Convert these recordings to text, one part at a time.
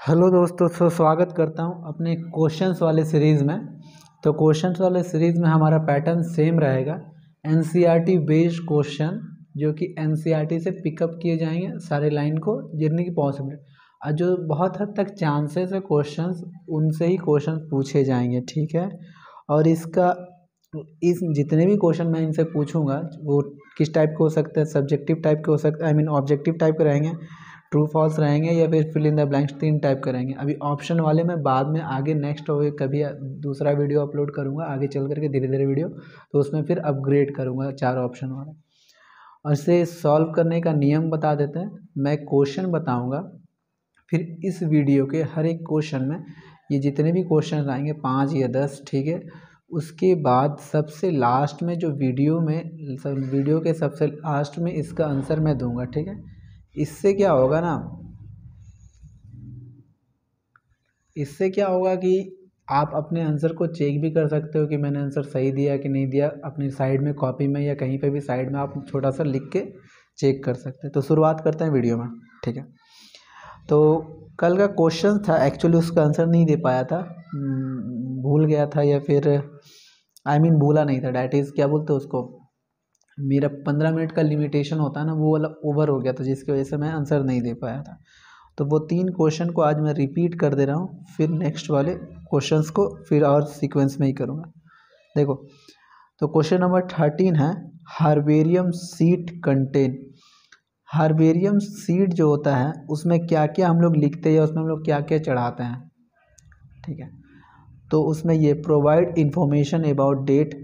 Hello दोस्तों, स्वागत करता हूं अपने क्वेश्चंस वाले सीरीज़ में। तो क्वेश्चंस वाले सीरीज़ में हमारा पैटर्न सेम रहेगा। एनसीईआरटी बेस्ड क्वेश्चन जो कि एनसीईआरटी से पिकअप किए जाएंगे सारे लाइन को जितने की पॉसिबल और जो बहुत हद तक चांसेस है क्वेश्चंस उनसे ही क्वेश्चन पूछे जाएंगे, ठीक है। और इस जितने भी क्वेश्चन मैं इनसे पूछूंगा वो किस टाइप के हो सकते हैं, सब्जेक्टिव टाइप के हो सकते हैं, ऑब्जेक्टिव टाइप के रहेंगे, ट्रू फॉल्स रहेंगे या फिर fill in the blanks, 3 type करेंगे। अभी ऑप्शन वाले में बाद में आगे नेक्स्ट हो कभी दूसरा वीडियो अपलोड करूँगा आगे चल करके धीरे धीरे वीडियो, तो उसमें फिर अपग्रेड करूँगा 4 ऑप्शन वाला। और इसे सॉल्व करने का नियम बता देते हैं। मैं क्वेश्चन बताऊँगा, फिर इस वीडियो के हर एक क्वेश्चन में ये जितने भी क्वेश्चन आएंगे 5 या 10, ठीक है। उसके बाद सबसे लास्ट में जो वीडियो के सबसे लास्ट में इसका आंसर मैं दूंगा, ठीक है। इससे क्या होगा कि आप अपने आंसर को चेक भी कर सकते हो कि मैंने आंसर सही दिया कि नहीं दिया। अपनी साइड में कॉपी में या कहीं पे भी साइड में आप छोटा सा लिख के चेक कर सकते हैं। तो शुरुआत करते हैं वीडियो में, ठीक है। तो कल का क्वेश्चन था, एक्चुअली उसका आंसर नहीं दे पाया था, भूल गया था या फिर भूला नहीं था, डैट इज़ क्या बोलते हैं उसको, मेरा 15 मिनट का लिमिटेशन होता है ना, वो वाला ओवर हो गया था जिसकी वजह से मैं आंसर नहीं दे पाया था। तो वो 3 क्वेश्चन को आज मैं रिपीट कर दे रहा हूँ, फिर नेक्स्ट वाले क्वेश्चंस को फिर और सीक्वेंस में ही करूँगा। देखो, तो क्वेश्चन नंबर 13 है, herbarium seed contain. Herbarium seed जो होता है उसमें क्या क्या हम लोग लिखते हैं या उसमें हम लोग क्या क्या चढ़ाते हैं, ठीक है। तो उसमें ये provide information about date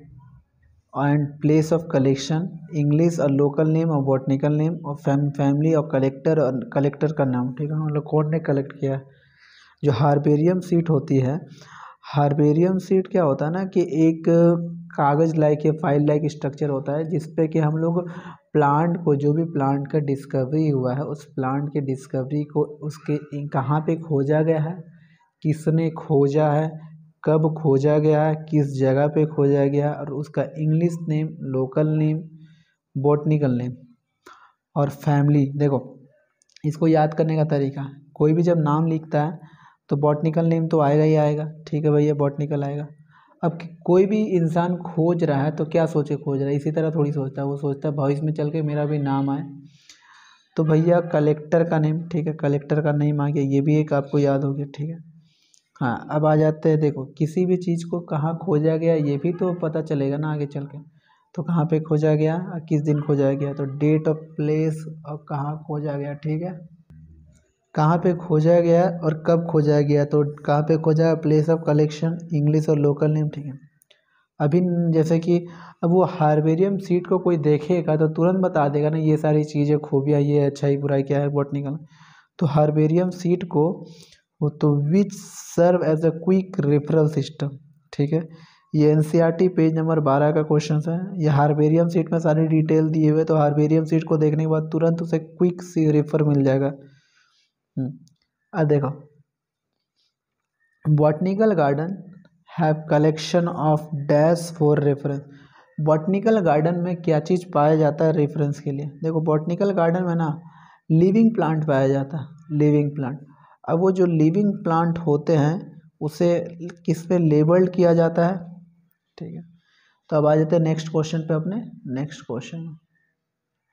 and place of collection, English और लोकल नेम और बॉटनिकल नेम और फैमिली और कलेक्टर का नाम, ठीक है, मतलब कौन ने कलेक्ट किया। जो हार्बेरियम सीट होती है, हार्बेरियम सीट क्या होता है ना कि एक कागज़ लाइक या फाइल लाइक स्ट्रक्चर होता है जिसपे कि हम लोग प्लांट को, जो भी प्लांट का डिस्कवरी हुआ है उस प्लांट के डिस्कवरी को उसके कहाँ पे खोजा गया है, किसने खोजा है, कब खोजा गया है, किस जगह पे खोजा गया, और उसका English name, local name, botanical name और फैमिली। देखो, इसको याद करने का तरीका, कोई भी जब नाम लिखता है तो बॉटनिकल नेम तो आएगा ही आएगा, ठीक है भैया, बॉटनिकल आएगा। अब कोई भी इंसान खोज रहा है तो क्या सोचे खोज रहा है, इसी तरह थोड़ी सोचता है, वो सोचता है भविष्य में चल के मेरा भी नाम आए। तो भैया कलेक्टर का नेम, ठीक है, कलेक्टर का नेम आ गया, ये भी एक आपको याद हो गया, ठीक है। हाँ, अब आ जाते हैं, देखो किसी भी चीज़ को कहाँ खोजा गया ये भी तो पता चलेगा ना आगे चल के। तो कहाँ पे खोजा गया और किस दिन खोजा गया, तो डेट ऑफ प्लेस और कहाँ खोजा गया, ठीक है। कहाँ पे खोजा गया और कब खोजा गया, तो कहाँ पे खोजा, प्लेस ऑफ कलेक्शन, इंग्लिश और लोकल नेम, ठीक है। अभी जैसे कि अब वो हार्बेरियम सीट को कोई देखेगा तो तुरंत बता देगा ना ये सारी चीज़ें, खूबियाँ, ये अच्छाई बुराई क्या है बॉटनिकल। तो हार्बेरियम सीट को वो तो which serve as a quick referral system, ठीक है। ये एनसीईआरटी पेज नंबर 12 का क्वेश्चन है। ये हार्बेरियम सीट में सारी डिटेल दिए हुए, तो हार्बेरियम सीट को देखने के बाद तुरंत उसे क्विक सी रेफर मिल जाएगा। अब देखो, botanical garden have collection of dash for reference. Botanical garden में क्या चीज़ पाया जाता है रेफरेंस के लिए, देखो बॉटनिकल गार्डन में ना लिविंग प्लांट पाया जाता है, लिविंग प्लांट। अब वो जो लिविंग प्लांट होते हैं उसे किस पे लेबल्ड किया जाता है, ठीक है। तो अब आ जाते हैं नेक्स्ट क्वेश्चन पे, अपने नेक्स्ट क्वेश्चन।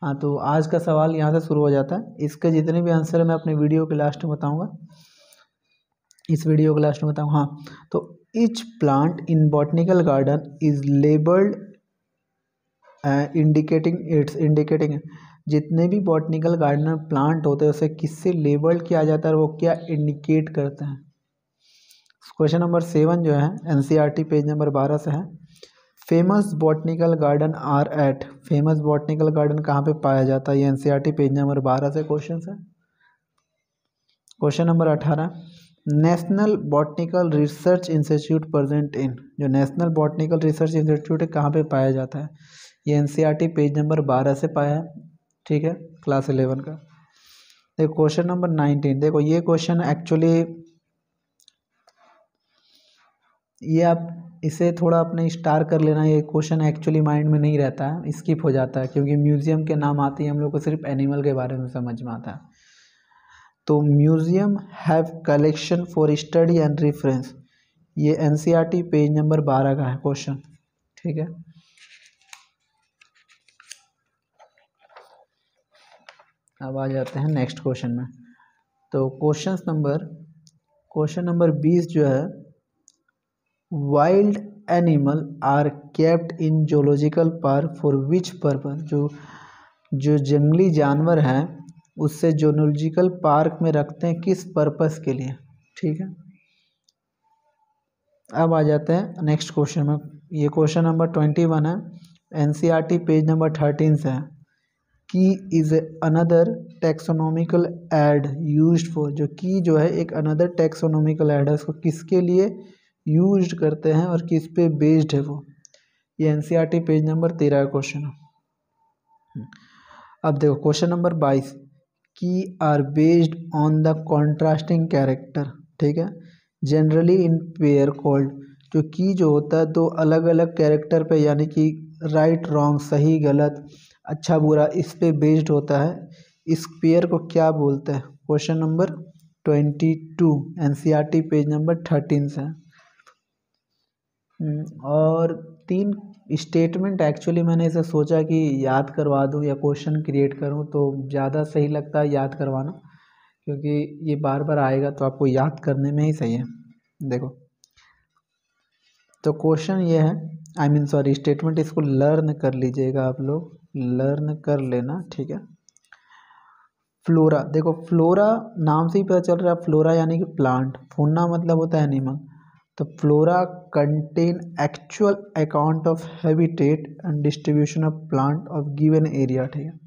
हाँ, तो आज का सवाल यहाँ से शुरू हो जाता है, इसके जितने भी आंसर है मैं अपने वीडियो के लास्ट में बताऊँगा, इस वीडियो के लास्ट में बताऊँ। हाँ, तो each plant in botanical garden is labelled indicating जितने भी बॉटनिकल गार्डन में प्लांट होते हैं उसे किससे लेबल्ड किया जाता है और वो क्या इंडिकेट करते हैं। क्वेश्चन नंबर 7 जो है एनसीईआरटी पेज नंबर 12 से है, famous botanical garden are at. Famous botanical garden कहाँ पे पाया जाता है, ये एनसीईआरटी पेज नंबर 12 से क्वेश्चन है। Question number 18, national botanical research institute present in. जो नेशनल बॉटनिकल रिसर्च इंस्टीट्यूट है कहाँ पे पाया जाता है, ये एनसीईआरटी पेज नंबर 12 से पाया है, ठीक है, क्लास 11 का। देखो क्वेश्चन नंबर 19, देखो ये क्वेश्चन एक्चुअली ये आप इसे थोड़ा अपने स्टार कर लेना, ये क्वेश्चन एक्चुअली माइंड में नहीं रहता है, स्किप हो जाता है, क्योंकि म्यूजियम के नाम आते ही हम लोग को सिर्फ एनिमल के बारे में समझ में आता है। तो museum have collection for study and reference, ये एनसीईआरटी पेज नंबर 12 का है क्वेश्चन। ठीक है, अब आ जाते हैं नेक्स्ट क्वेश्चन में। तो क्वेश्चन नंबर 20 जो है, wild animal are kept in zoological park for which purpose, जो जंगली जानवर हैं उससे जोलॉजिकल पार्क में रखते हैं किस पर्पस के लिए। ठीक है, अब आ जाते हैं नेक्स्ट क्वेश्चन में। ये क्वेश्चन नंबर 21 है, एनसीईआरटी पेज नंबर 13 से है। की is another taxonomical add used for, जो की जो है एक अनदर टैक्सोनॉमिकल ऐड है, उसको किसके लिए यूज्ड करते हैं और किस पे बेस्ड है वो, ये एनसीईआरटी पेज नंबर 13 का क्वेश्चन है। अब देखो question number 22, key are based on the contrasting character. ठीक है, जनरली इन पेयर कॉल्ड, जो की जो होता है दो अलग अलग कैरेक्टर पे, यानी कि राइट रॉन्ग, सही गलत, अच्छा बुरा, इस पे बेस्ड होता है, इस पेयर को क्या बोलते हैं। Question number 22 NCERT page number 13 से। और 3 स्टेटमेंट एक्चुअली मैंने इसे सोचा कि याद करवा दूं या क्वेश्चन क्रिएट करूं, तो ज़्यादा सही लगता है याद करवाना, क्योंकि ये बार बार आएगा तो आपको याद करने में ही सही है। देखो, तो क्वेश्चन ये है, सॉरी स्टेटमेंट, इसको लर्न कर लीजिएगा आप लोग, लर्न कर लेना। ठीक है, फ्लोरा, देखो फ्लोरा नाम से ही पता चल रहा है, फ्लोरा यानी कि प्लांट, फौना मतलब होता है एनिमल, तो flora contain actual account of habitat and distribution of plant of given area. ठीक है,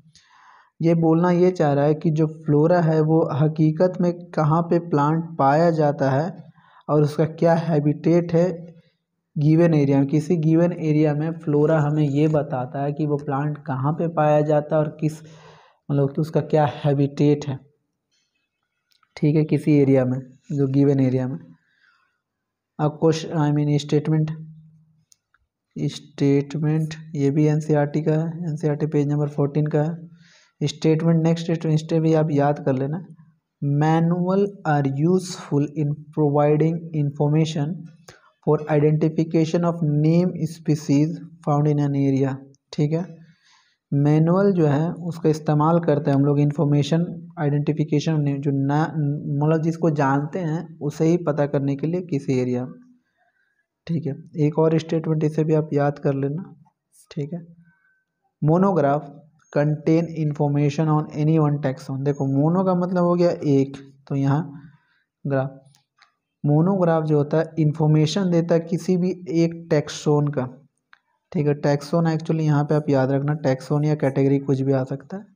ये बोलना ये चाह रहा है कि जो फ्लोरा है वो हकीकत में कहाँ पे प्लांट पाया जाता है और उसका क्या हैबिटेट है गिवन एरिया में, किसी गिवन एरिया में फ्लोरा हमें ये बताता है कि वो प्लांट कहाँ पे पाया जाता है और किस, मतलब कि उसका क्या हैबिटेट है। ठीक है, किसी एरिया में, जो गिवन एरिया में। अब क्वेश्चन स्टेटमेंट ये भी एनसीईआरटी का है, एनसीईआरटी पेज नंबर 14 का है। स्टेटमेंट, नेक्स्ट स्टेटमेंट भी आप याद कर लेना। Manual are useful in providing information for identification of name species found in an area. ठीक है, मैनुअल जो है उसका इस्तेमाल करते हैं हम लोग इंफॉर्मेशन आइडेंटिफिकेशन, जो ना मतलब जिसको जानते हैं उसे ही पता करने के लिए किसी एरिया में। ठीक है, एक और स्टेटमेंट इसे भी आप याद कर लेना। ठीक है, monograph contain information on any one taxon, देखो मोनो का मतलब हो गया एक, तो यहाँ ग्राफ, मोनोग्राफ जो होता है इंफॉर्मेशन देता है किसी भी एक टैक्सोन का। ठीक है, टैक्सोन एक्चुअली यहाँ पे आप याद रखना, टैक्सोन या कैटेगरी कुछ भी आ सकता है।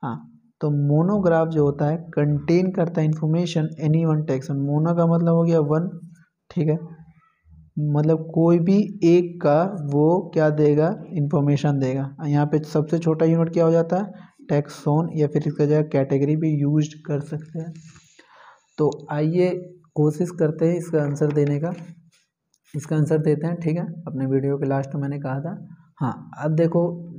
हाँ, तो मोनोग्राफ जो होता है कंटेन करता है information any one taxon, mono का मतलब हो गया वन। ठीक है, मतलब कोई भी एक का वो क्या देगा, इंफॉर्मेशन देगा। यहाँ पे सबसे छोटा यूनिट क्या हो जाता है, टैक्सोन, या फिर इसका जगह कैटेगरी भी यूज कर सकते हैं। तो आइए कोशिश करते हैं इसका आंसर देने का, इसका आंसर देते हैं। ठीक है, अपने वीडियो के लास्ट में मैंने कहा था। हाँ, अब देखो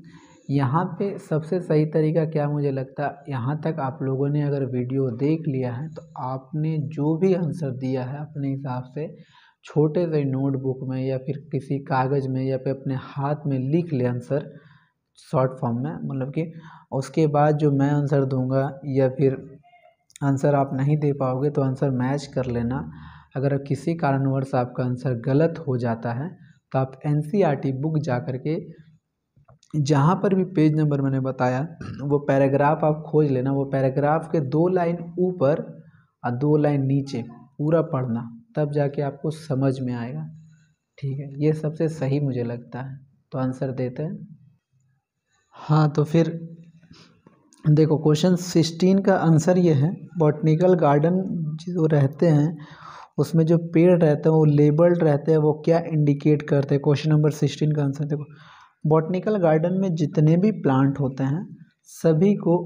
यहाँ पे सबसे सही तरीका क्या मुझे लगता है, यहाँ तक आप लोगों ने अगर वीडियो देख लिया है तो आपने जो भी आंसर दिया है अपने हिसाब से छोटे से नोटबुक में या फिर किसी कागज़ में या फिर अपने हाथ में लिख ले आंसर शॉर्ट फॉर्म में, मतलब कि उसके बाद जो मैं आंसर दूंगा या फिर आंसर आप नहीं दे पाओगे तो आंसर मैच कर लेना। अगर किसी कारणवश आपका आंसर गलत हो जाता है तो आप एनसीईआरटी बुक जा कर के जहाँ पर भी पेज नंबर मैंने बताया वो पैराग्राफ आप खोज लेना, वो पैराग्राफ के 2 लाइन ऊपर और 2 लाइन नीचे पूरा पढ़ना, तब जाके आपको समझ में आएगा। ठीक है, ये सबसे सही मुझे लगता है। तो आंसर देते हैं। हाँ, तो फिर देखो क्वेश्चन 16 का आंसर ये है, बॉटनिकल गार्डन जो रहते हैं उसमें जो पेड़ रहते हैं वो लेबल्ड रहते हैं, वो क्या इंडिकेट करते हैं। क्वेश्चन नंबर 16 का आंसर देखो, बॉटनिकल गार्डन में जितने भी प्लांट होते हैं सभी को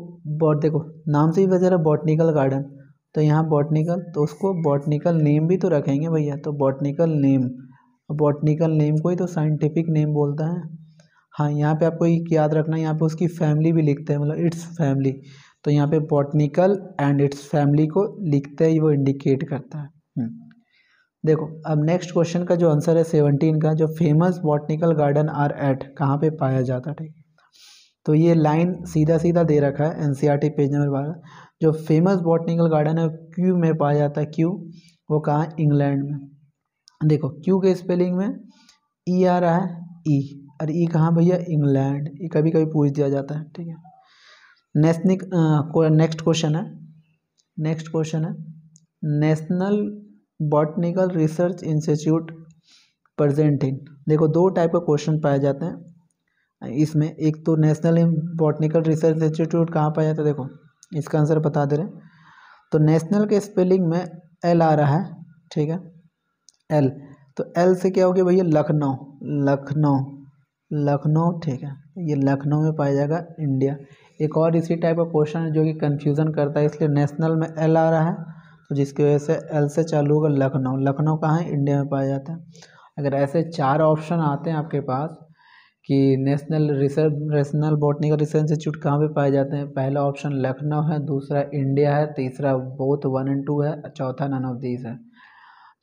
देखो नाम से ही वजह है बॉटनिकल गार्डन, तो यहाँ बॉटनिकल, तो उसको बॉटनिकल नेम भी तो रखेंगे भैया, तो बॉटनिकल नेम, बॉटनिकल नेम को ही तो साइंटिफिक नेम बोलता है। हाँ, यहाँ पे आपको एक याद रखना, यहाँ पे उसकी फैमिली भी लिखते हैं, मतलब इट्स फैमिली, तो यहाँ पे बॉटनिकल एंड इट्स फैमिली को लिखते ही वो इंडिकेट करता है। देखो अब नेक्स्ट क्वेश्चन का जो आंसर है 17 का, जो famous botanical garden are at, कहाँ पे पाया जाता है, ठीक। तो ये लाइन सीधा सीधा दे रखा है एनसीईआरटी पेज नंबर 12, जो फेमस बॉटनिकल गार्डन है क्यू में पाया जाता है। क्यू वो कहाँ है, इंग्लैंड में। देखो क्यू के स्पेलिंग में ई आ रहा है, ई, और ई कहाँ भैया, इंग्लैंड। ये कभी कभी पूछ दिया जाता है, ठीक है। नेक्स्ट क्वेश्चन है national botanical research institute present in. देखो दो टाइप का क्वेश्चन पाए जाते हैं इसमें, एक तो नेशनल बॉटनिकल रिसर्च इंस्टीट्यूट कहाँ पाया जाता है, देखो इसका आंसर बता दे रहे हैं। तो नेशनल के स्पेलिंग में एल आ रहा है, ठीक है, एल। तो एल से क्या हो गया भैया, लखनऊ, लखनऊ, लखनऊ, ठीक है, ये लखनऊ में पाया जाएगा, इंडिया। एक और इसी टाइप का क्वेश्चन है जो कि कंफ्यूजन करता है, इसलिए नेशनल में एल आ रहा है, तो जिसकी वजह से एल से चालू होगा लखनऊ। लखनऊ कहाँ है, इंडिया में पाया जाता है। अगर ऐसे 4 ऑप्शन आते हैं आपके पास कि नेशनल बॉटनिकल रिसर्च इंस्टीट्यूट कहाँ पे पाए जाते हैं, पहला ऑप्शन लखनऊ है, दूसरा इंडिया है, तीसरा बोथ 1 और 2 है, चौथा नन ऑफ दीज है।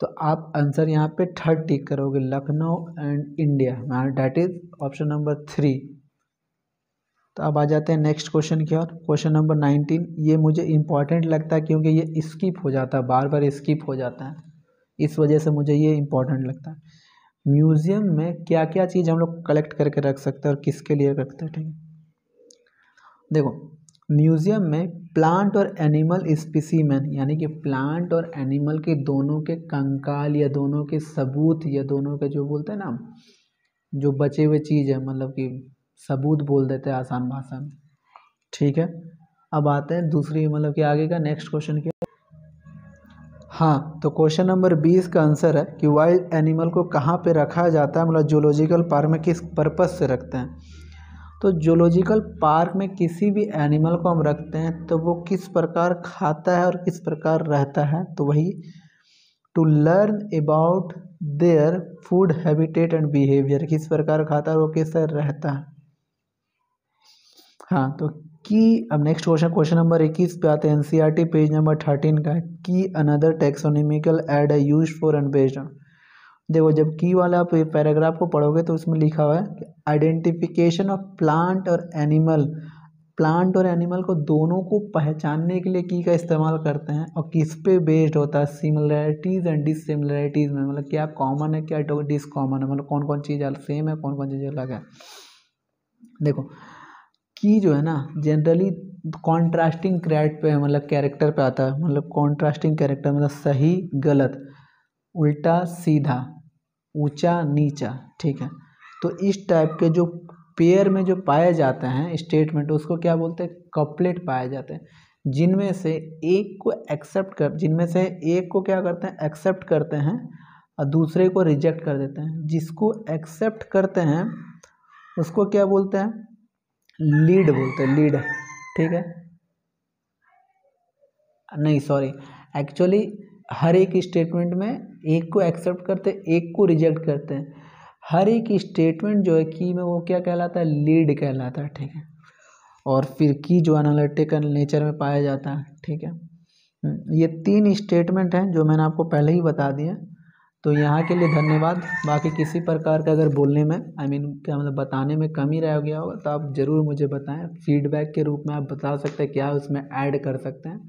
तो आप आंसर यहाँ पे थर्ड टिक करोगे, Lucknow and India, that is option number 3। तो अब आ जाते हैं नेक्स्ट क्वेश्चन की ओर, क्वेश्चन नंबर 19। ये मुझे इंपॉर्टेंट लगता है क्योंकि ये स्किप हो जाता है, बार बार स्किप हो जाता है, इस वजह से मुझे ये इंपॉर्टेंट लगता है। म्यूजियम में क्या क्या चीज़ हम लोग कलेक्ट करके रख सकते हैं और किसके लिए रखते हैं, ठीक है। देखो म्यूजियम में प्लांट और एनिमल स्पीसीमेन, यानी कि प्लांट और एनिमल के दोनों के कंकाल या दोनों के सबूत या दोनों के जो बोलते हैं ना, जो बचे हुए चीज़ है, मतलब कि सबूत बोल देते हैं आसान भाषा में, ठीक है। अब आते हैं दूसरी, मतलब कि आगे का नेक्स्ट क्वेश्चन क्या। हाँ, तो क्वेश्चन नंबर 20 का आंसर है कि वाइल्ड एनिमल को कहाँ पे रखा जाता है, मतलब जूलॉजिकल पार्क में किस पर्पस से रखते हैं। तो जूलॉजिकल पार्क में किसी भी एनिमल को हम रखते हैं तो वो किस प्रकार खाता है और किस प्रकार रहता है, तो वही to learn about their food habitat and behaviour, किस प्रकार खाता है और वो कैसे रहता है। हाँ, तो की अब नेक्स्ट क्वेश्चन नंबर 21 पे आते हैं, एनसीईआरटी पेज नंबर 13 का है, की अनदर टेक्सोनॉमिकल ऐड है used for and based on. देखो जब की वाला आप पैराग्राफ को पढ़ोगे तो उसमें लिखा हुआ है कि आइडेंटिफिकेशन ऑफ प्लांट और एनिमल, प्लांट और एनिमल को दोनों को पहचानने के लिए की का इस्तेमाल करते हैं, और किस पे बेस्ड होता है, सिमिलरिटीज़ एंड डिससिमिलरिटीज़ में, मतलब क्या कॉमन है क्या डिसकॉमन है, मतलब कौन कौन चीज़ सेम है कौन कौन चीज़ अलग है। देखो की जो है ना जनरली कॉन्ट्रास्टिंग क्रेड पे, मतलब कैरेक्टर पे आता है, मतलब कॉन्ट्रास्टिंग कैरेक्टर, मतलब सही गलत, उल्टा सीधा, ऊंचा नीचा, ठीक है। तो इस टाइप के जो पेयर में जो पाए जाते हैं स्टेटमेंट, उसको क्या बोलते हैं, कपलेट पाए जाते हैं, जिनमें से एक को क्या करते हैं, एक्सेप्ट करते हैं और दूसरे को रिजेक्ट कर देते हैं। जिसको एक्सेप्ट करते हैं उसको क्या बोलते हैं, लीड बोलते हैं, लीड, ठीक है। नहीं सॉरी, एक्चुअली हर एक स्टेटमेंट में एक को एक्सेप्ट करते हैं, एक को रिजेक्ट करते हैं। हर एक स्टेटमेंट जो है की में वो क्या कहलाता है, लीड कहलाता है, ठीक है। और फिर की जो एनालिटिकल नेचर में पाया जाता है, ठीक है। ये 3 स्टेटमेंट हैं जो मैंने आपको पहले ही बता दिए। तो यहाँ के लिए धन्यवाद। बाकी किसी प्रकार का अगर बोलने में क्या मतलब बताने में कमी रह गया होगा तो आप ज़रूर मुझे बताएं, फीडबैक के रूप में आप बता सकते हैं क्या उसमें ऐड कर सकते हैं।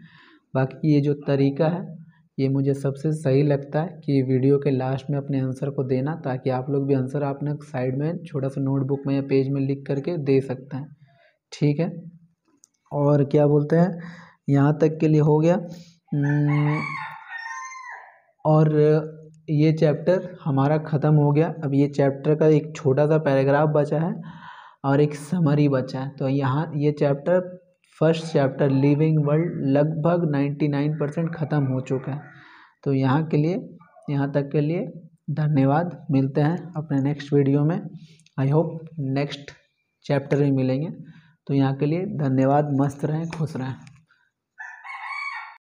बाकी ये जो तरीका है ये मुझे सबसे सही लगता है कि वीडियो के लास्ट में अपने आंसर को देना, ताकि आप लोग भी आंसर अपने साइड में छोटा सा नोटबुक में या पेज में लिख करके दे सकते हैं, ठीक है। और क्या बोलते हैं, यहाँ तक के लिए हो गया। और ये चैप्टर हमारा ख़त्म हो गया। अब ये चैप्टर का एक छोटा सा पैराग्राफ बचा है और एक समरी बचा है। तो यहाँ ये chapter first chapter living world लगभग 99% ख़त्म हो चुका है। तो यहाँ तक के लिए धन्यवाद। मिलते हैं अपने नेक्स्ट वीडियो में। आई होप नेक्स्ट चैप्टर में मिलेंगे। तो यहाँ के लिए धन्यवाद। मस्त रहें, खुश रहें।